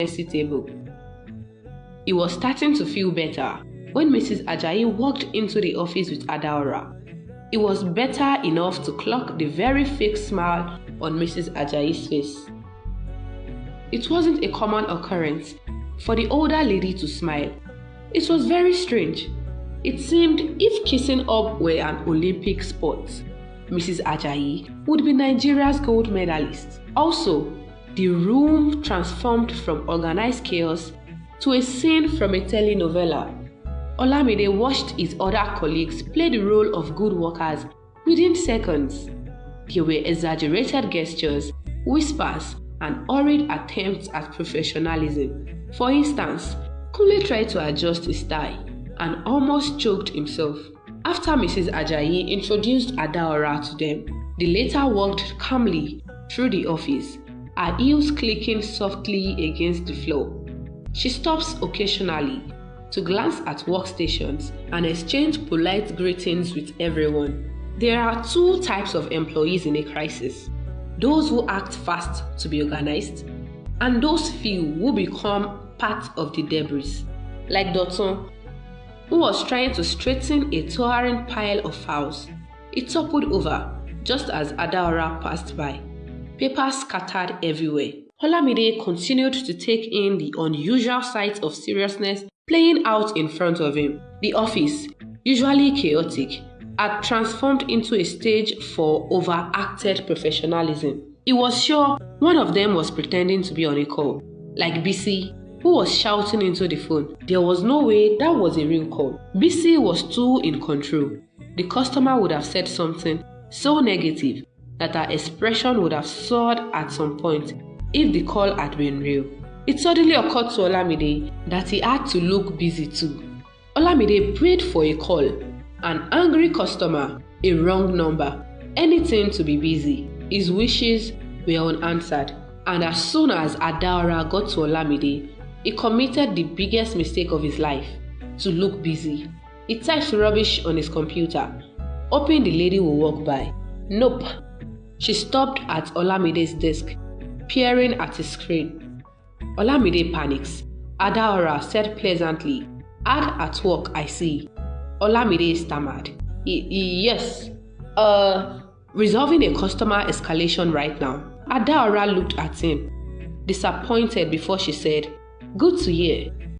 messy table. He was starting to feel better when Mrs. Ajayi walked into the office with Adaora. It was better enough to clock the very fake smile on Mrs. Ajayi's face. It wasn't a common occurrence for the older lady to smile. It was very strange. It seemed if kissing up were an Olympic sport, Mrs. Ajayi would be Nigeria's gold medalist. Also, the room transformed from organized chaos to a scene from a telenovela. Olamide watched his other colleagues play the role of good workers within seconds. There were exaggerated gestures, whispers, and hurried attempts at professionalism. For instance, Kunle tried to adjust his tie and almost choked himself. After Mrs. Ajayi introduced Adaora to them, the latter walked calmly through the office, her heels clicking softly against the floor. She stops occasionally to glance at workstations and exchange polite greetings with everyone. There are two types of employees in a crisis: those who act fast to be organized, and those few who become part of the debris. Like Dotun, who was trying to straighten a towering pile of files. It toppled over just as Adaora passed by. Papers scattered everywhere. Olamide continued to take in the unusual sight of seriousness playing out in front of him. The office, usually chaotic, had transformed into a stage for overacted professionalism. He was sure one of them was pretending to be on a call, like BC, who was shouting into the phone. There was no way that was a real call. BC was too in control. The customer would have said something so negative that her expression would have soared at some point if the call had been real. It suddenly occurred to Olamide that he had to look busy too. Olamide prayed for a call, an angry customer, a wrong number, anything to be busy. His wishes were unanswered, and as soon as Adaora got to Olamide, he committed the biggest mistake of his life: to look busy. He typed rubbish on his computer, hoping the lady would walk by. Nope. She stopped at Olamide's desk, peering at his screen. Olamide panics. Adaora said pleasantly, "Hard at work, I see." Olamide stammered. Yes. Resolving a customer escalation right now." Adaora looked at him, disappointed before she said, "Good to hear.